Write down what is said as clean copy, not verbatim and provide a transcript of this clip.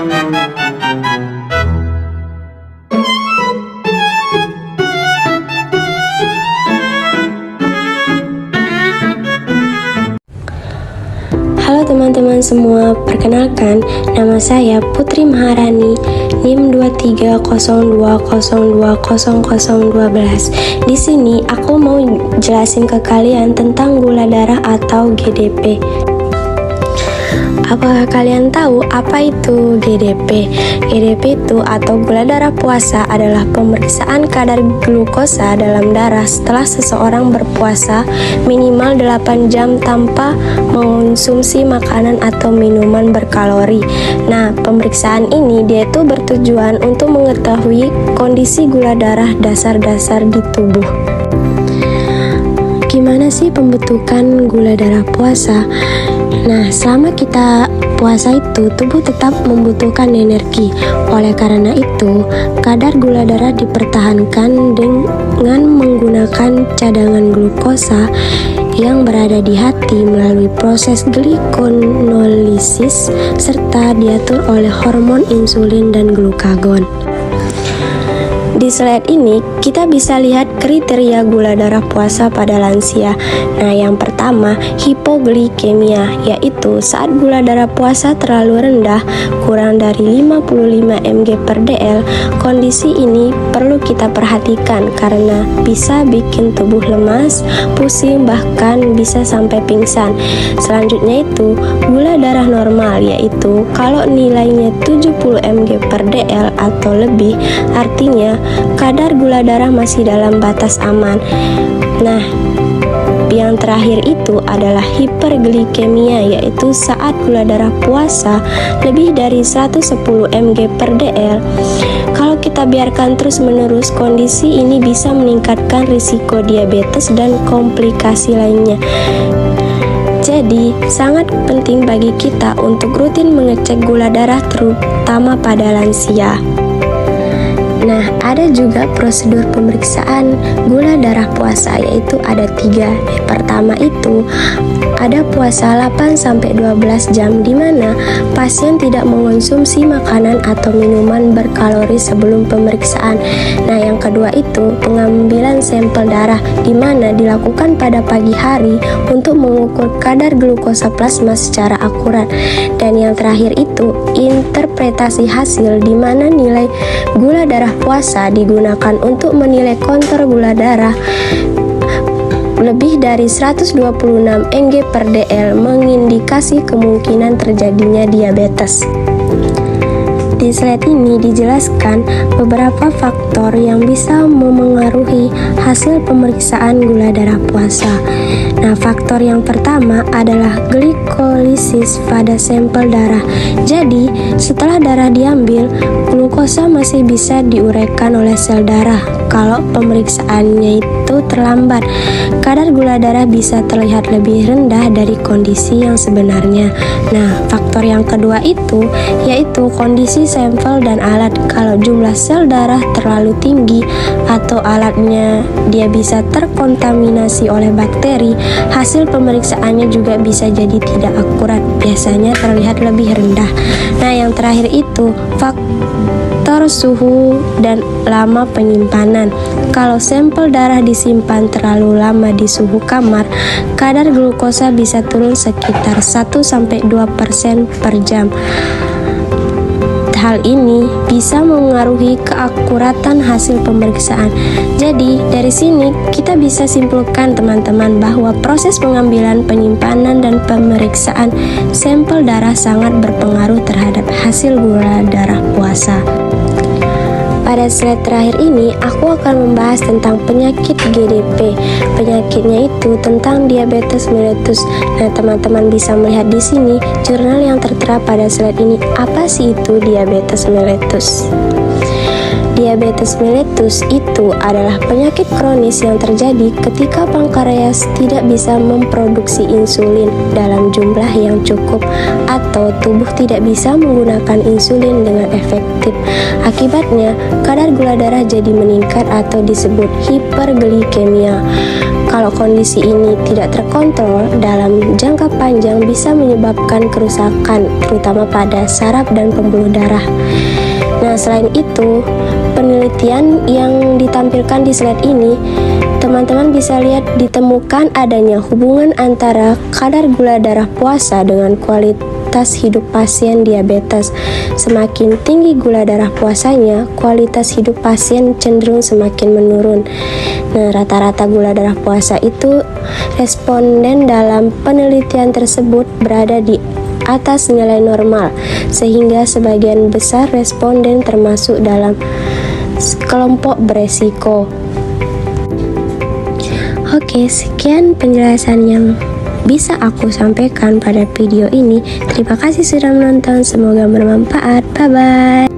Halo teman-teman semua, perkenalkan nama saya Putri Maharani, NIM 2302020012. Di sini aku mau jelasin ke kalian tentang gula darah atau GDP. Apakah kalian tahu apa itu GDP? GDP itu atau gula darah puasa adalah pemeriksaan kadar glukosa dalam darah setelah seseorang berpuasa minimal 8 jam tanpa mengonsumsi makanan atau minuman berkalori. Nah, pemeriksaan ini dia itu bertujuan untuk mengetahui kondisi gula darah dasar-dasar di tubuh. Gimana sih pembentukan gula darah puasa? Nah, selama kita puasa itu, tubuh tetap membutuhkan energi. Oleh karena itu, kadar gula darah dipertahankan dengan menggunakan cadangan glukosa yang berada di hati melalui proses glikonolisis serta diatur oleh hormon insulin dan glukagon. Di slide ini, kita bisa lihat kriteria gula darah puasa pada lansia. Nah, yang pertama, hipoglikemia, yaitu saat gula darah puasa terlalu rendah, kurang dari 55 mg/dl. Kondisi ini perlu kita perhatikan karena bisa bikin tubuh lemas, pusing, bahkan bisa sampai pingsan. Selanjutnya itu, gula darah normal, yaitu kalau nilainya 70 mg/dl atau lebih, artinya kadar gula darah masih dalam batas aman. Nah, yang terakhir itu adalah hiperglikemia, yaitu saat gula darah puasa lebih dari 110 mg/dl. Kalau kita biarkan terus-menerus, kondisi ini bisa meningkatkan risiko diabetes dan komplikasi lainnya. Jadi, sangat penting bagi kita untuk rutin mengecek gula darah terutama pada lansia. Nah, ada juga prosedur pemeriksaan gula darah puasa, yaitu ada 3. Yang pertama itu ada puasa 8-12 jam di mana pasien tidak mengonsumsi makanan atau minuman berkalori sebelum pemeriksaan. Nah, yang kedua itu pengambilan sampel darah di mana dilakukan pada pagi hari untuk mengukur kadar glukosa plasma secara akurat. Dan yang terakhir itu interpretasi hasil di mana nilai gula darah puasa digunakan untuk menilai kontur gula darah lebih dari 126 mg/dl mengindikasi kemungkinan terjadinya diabetes. Di slide ini dijelaskan beberapa faktor yang bisa memengaruhi hasil pemeriksaan gula darah puasa. Nah, faktor yang pertama adalah glikolisis pada sampel darah. Jadi, setelah darah diambil, glukosa masih bisa diuraikan oleh sel darah. Kalau pemeriksaannya itu terlambat, kadar gula darah bisa terlihat lebih rendah dari kondisi yang sebenarnya. Nah, faktor yang kedua itu yaitu kondisi sampel dan alat. Kalau jumlah sel darah terlalu tinggi atau alatnya dia bisa terkontaminasi oleh bakteri, hasil pemeriksaannya juga bisa jadi tidak akurat, biasanya terlihat lebih rendah. Nah, yang terakhir itu faktor suhu dan lama penyimpanan. Kalau sampel darah disimpan terlalu lama di suhu kamar, kadar glukosa bisa turun sekitar 1-2% per jam. Hal ini bisa mengaruhi keakuratan hasil pemeriksaan. Jadi, dari sini kita bisa simpulkan teman-teman bahwa proses pengambilan, penyimpanan, dan pemeriksaan sampel darah sangat berpengaruh terhadap hasil gula darah puasa. Pada slide terakhir ini, aku akan membahas tentang penyakit GDP. Penyakitnya itu tentang diabetes mellitus. Nah, teman-teman bisa melihat di sini jurnal yang tertera pada slide ini. Apa sih itu diabetes mellitus? Diabetes mellitus itu adalah penyakit kronis yang terjadi ketika pankreas tidak bisa memproduksi insulin dalam jumlah yang cukup atau tubuh tidak bisa menggunakan insulin dengan efektif. Akibatnya, kadar gula darah jadi meningkat atau disebut hiperglikemia. Kalau kondisi ini tidak terkontrol, dalam jangka panjang bisa menyebabkan kerusakan, terutama pada saraf dan pembuluh darah. Nah, selain itu, penelitian yang ditampilkan di slide ini, teman-teman bisa lihat ditemukan adanya hubungan antara kadar gula darah puasa dengan kualitas hidup pasien diabetes. Semakin tinggi gula darah puasanya, kualitas hidup pasien cenderung semakin menurun. Nah, rata-rata gula darah puasa itu responden dalam penelitian tersebut berada di atas nilai normal, sehingga sebagian besar responden termasuk dalam kelompok beresiko. Oke, sekian penjelasan yang bisa aku sampaikan pada video ini. Terima kasih sudah menonton, semoga bermanfaat. Bye-bye.